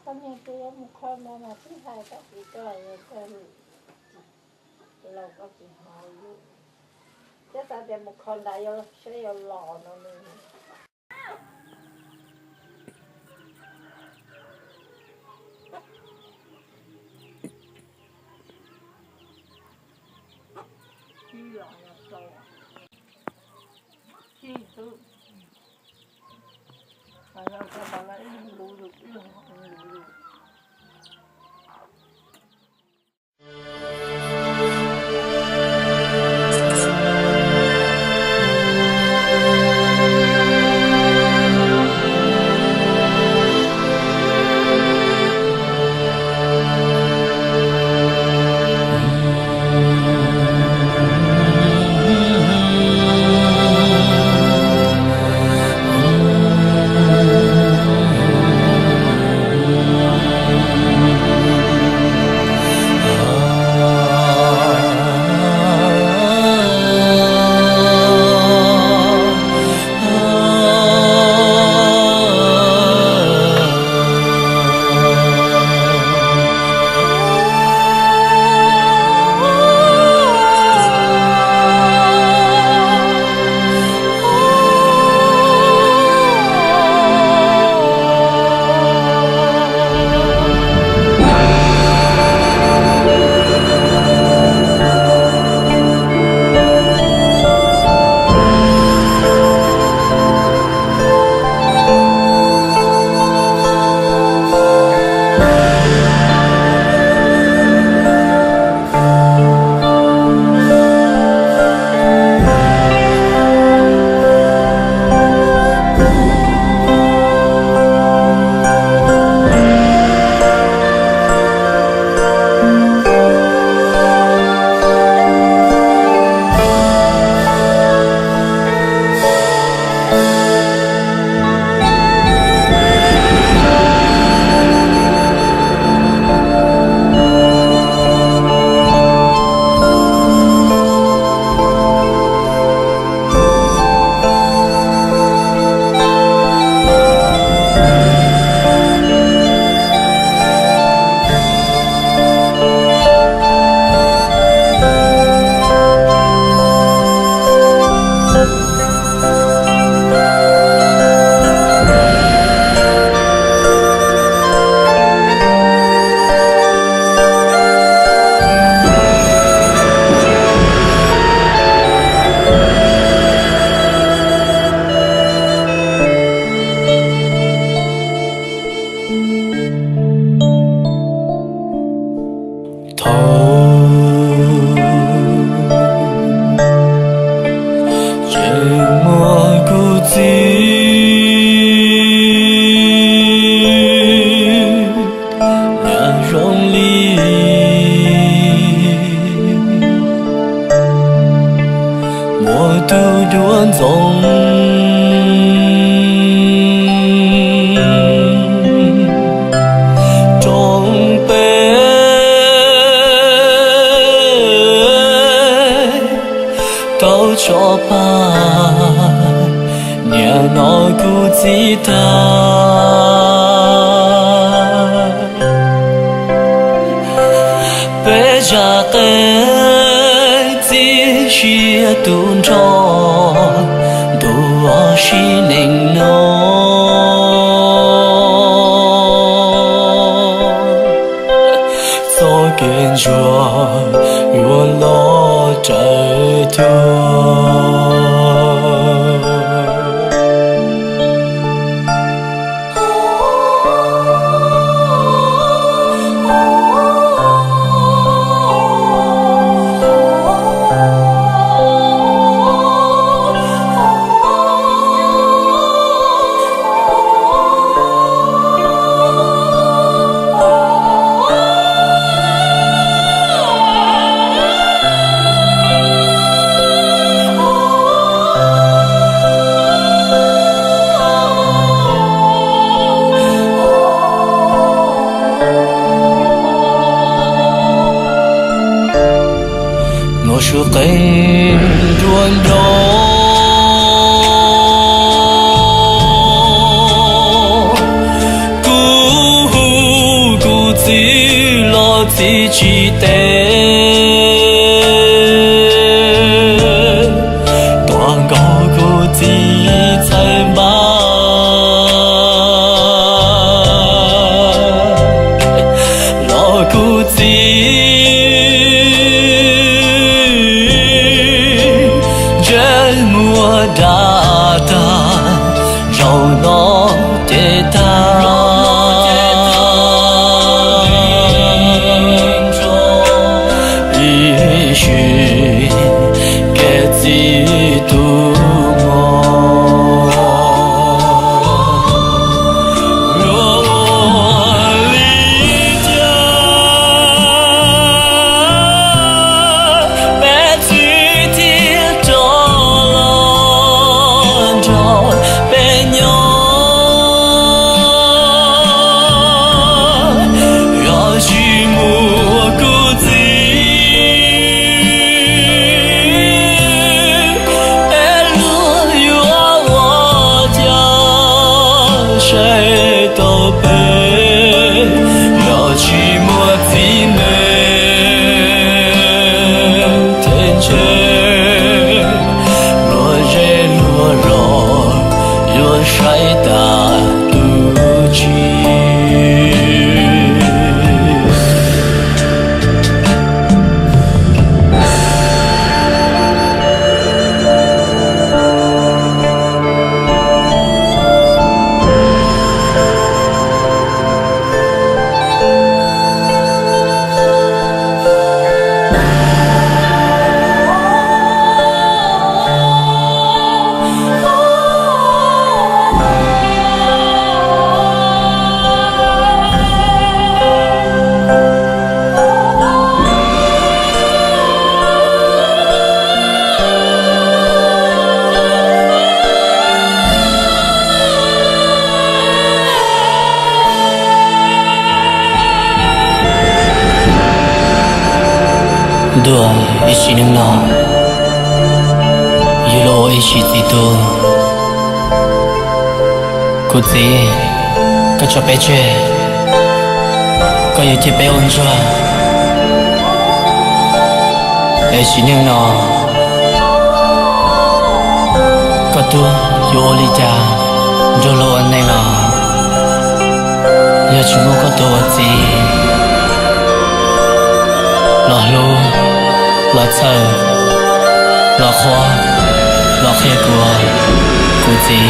Con nhà tôi một con mà thứ hai các chị coi lâu các chị hỏi chắc ta đem một con đại sẽ lò nó nữa chi lò là to chi thứ phải là các bạn ấy lùi được lùi được cho ba nhà nói cứ chỉ ta bé già cái chỉ chia tuôn cho đùa xí nình nó so kiến chúa yêu lo trời thương 自己的断高谷自才吧，老谷自这么大大绕闹的他。谁都背，要寂寞寂寞，天气落日落落，又晒大肚脐。Dua isi nengna, yelo isi titu, kuzi, kacapeche, kaya tipe onja, isi nengna, katu yolija, jolo nengna, ya cuma katu wati, lalu. Là thơ, là khoa, là khe của gì.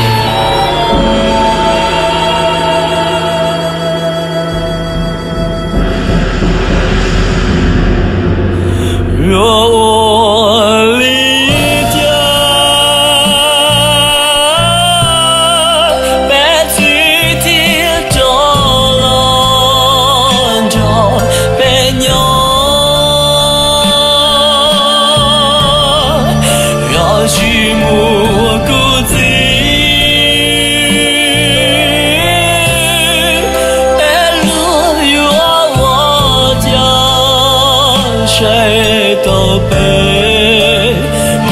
谁都背，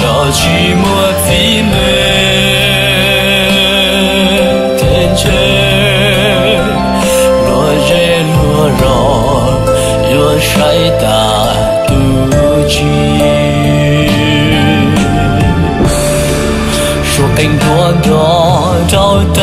要寂寞寂寞，天气落日落落，又晒大肚脐。说更多多找到。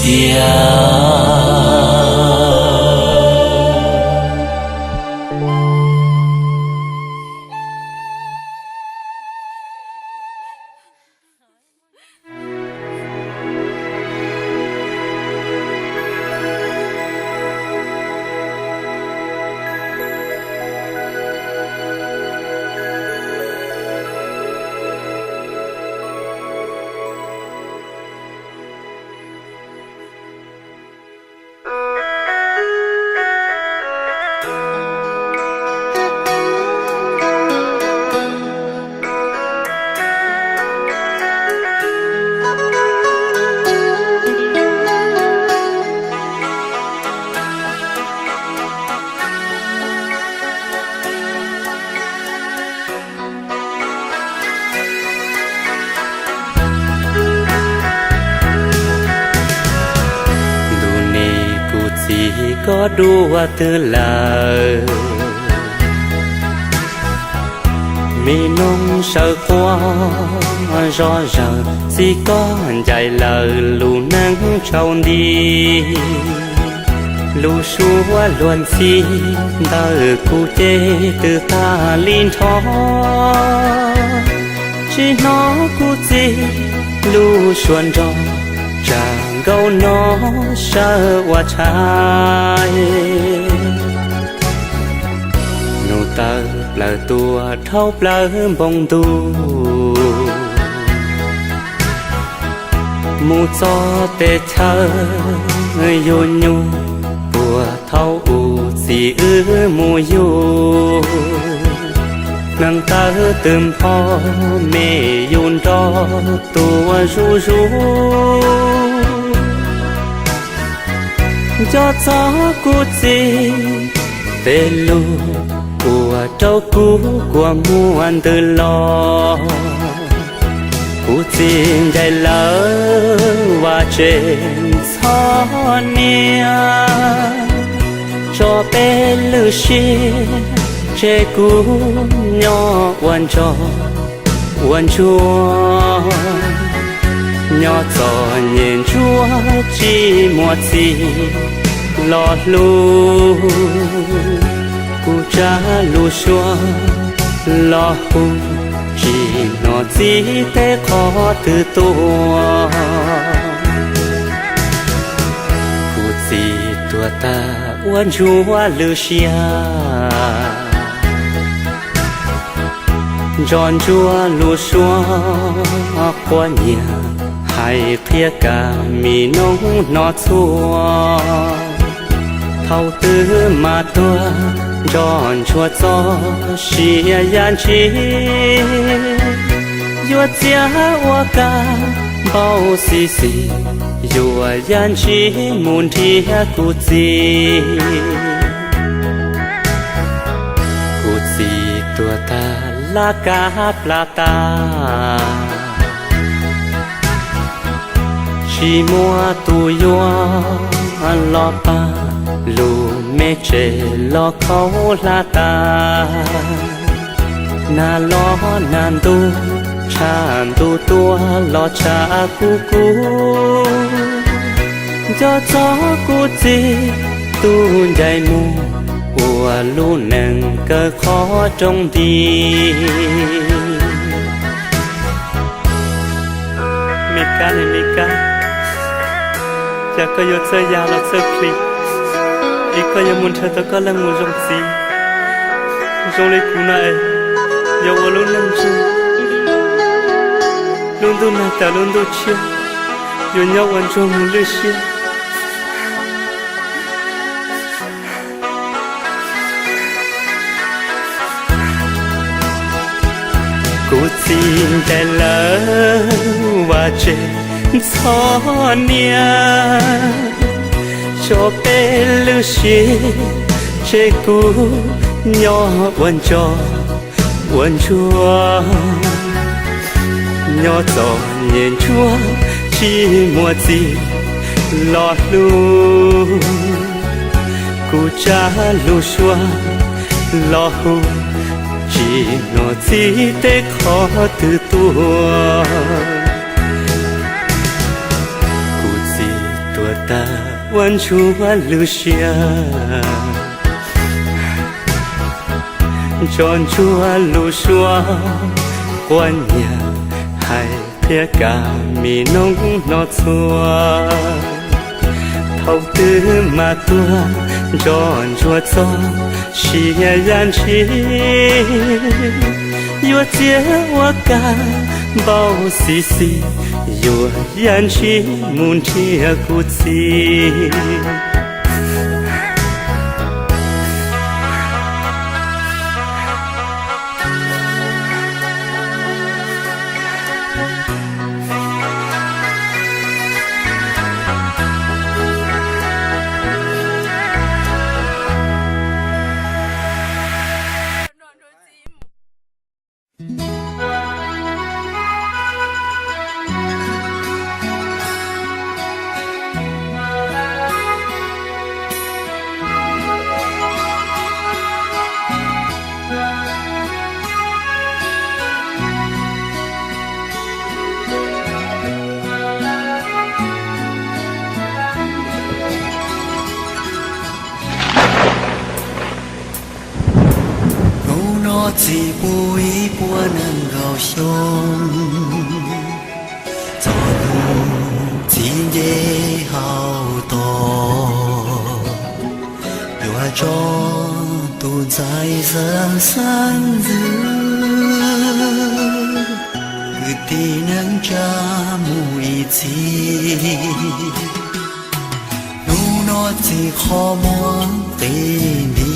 Yeah. có đua tư lời mi nông sợ quá rõ ràng chỉ có dài lời lù nắng trâu đi lù xua luồn chi đời cụ chê từ ta liên thó chỉ nó cụ gì lù xuân rò chàng gấu nó sợ qua trái nụ tơ lờ tua thâu lờ bông tu mù gió tê thơ yo nhu bùa thâu u gì ư mù yo nâng tơ tươm po mê yun đó tua ru ru cho gió cút gì tê lu của trâu cú của muôn từ lo cú tin đầy lỡ và trên gió nia cho bé lư xì chê cú nhỏ quan trò quan chua nhỏ gió nhìn chúa chỉ một gì lo lu cụ cha lu xua lo hu chỉ nó chỉ té khó từ tua cụ gì tua ta quan chúa lu xia tròn chúa lu xua qua nhà hay phía cả mi nông nó xua thâu tư mà tua tròn chua gió xìa yan chi yua chia hoa ca bao xì xì yua yan chi muôn thia cụ gì tua ta la ca plata chỉ mua tu yua lo pa lu mê chê lo khâu la ta na lo nan tu chan tu tua lo cha cu cu cho gió cu gì tu dài mù của lu nâng cơ khó trông đi mika này mika chả có yêu chơi già là chơi phi ý có yêu muốn chơi tôi có lần muốn rong gì rong lấy cú này yêu ở luôn nâng chung luôn tu nà ta luôn tu chia yêu nhau quan trọng muốn lưu chia cụ xin để lỡ và trên gió nia cho bé lưu xì chê cú nhỏ quần trò quần chua nhỏ gió nhìn chúa chỉ mùa gì lo lu cụ cha lu xua lo hu chỉ nó chỉ để khó từ tua cụ gì tua ta quan chúa Lucia tròn chúa Lucia quan nhà hai phía cả mi nông nó xua thâu tư mà tua tròn chúa cho xìa yan chi yua chia hoa ca bao xì xì yua yan chi muôn chia cụ chi chỉ bùi bùa nâng gạo sông cho nụ chỉ dễ hào to đùa cho tu dài dâng sáng dư cứ tì nâng cha mùi chi nụ nó chỉ khó muốn tìm đi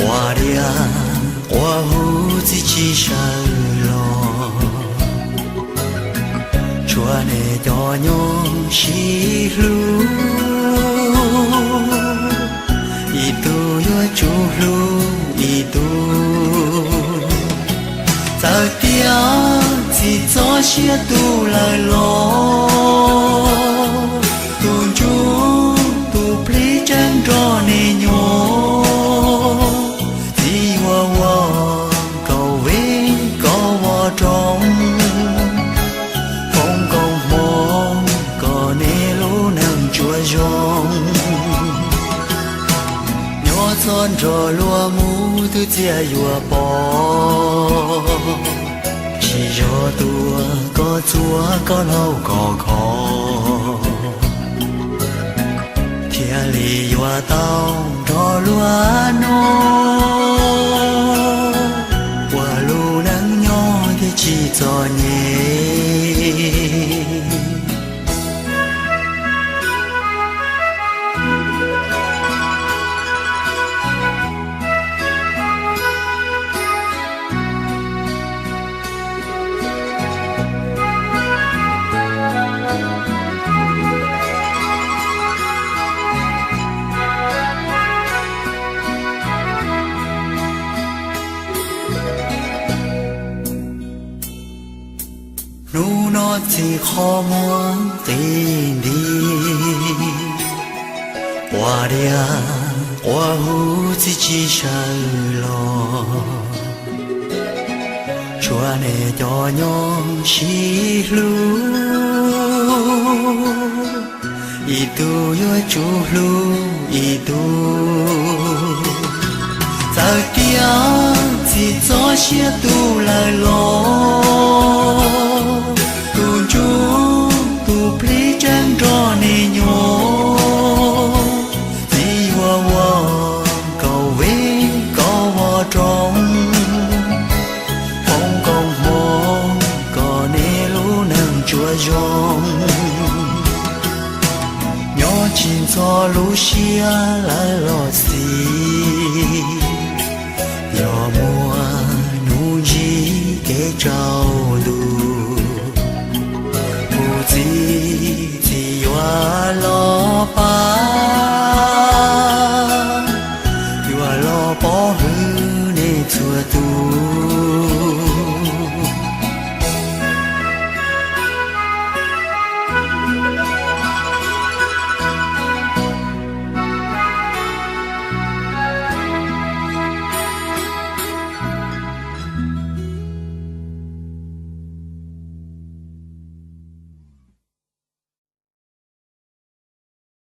hoa địa hoa hú chỉ sợ lo chúa nè cho nhung xí lu y tu yo chú lu y tu giờ tiếng chỉ cho xia tu lời lo tu chú tu pli chân cho nè nhung trong phong công mong có nê lũ nâng chua rong nhỏ son trò lúa mũ thứ chia dùa bò chỉ cho tua có chúa có lâu có khó thia lì dùa tao trò lúa nó chỉ cho nhé nụ nó chỉ khó muốn tìm đi hoa địa hoa hú chỉ sợ lo chúa nè cho nhung xí lu y tu yo chú lu y tu giờ tiếng chỉ cho xia tu lời lo tu pli chân cho nê nhô đi hoa hoa cầu về có hoa trong phong công mong có nê lũ nâng chua rong nhỏ chín cho lũ xia lại lo xì nhỏ mùa nụ gì kế trao đu chỉ hoa lo pa hoa lo bỏ hư nè chùa tu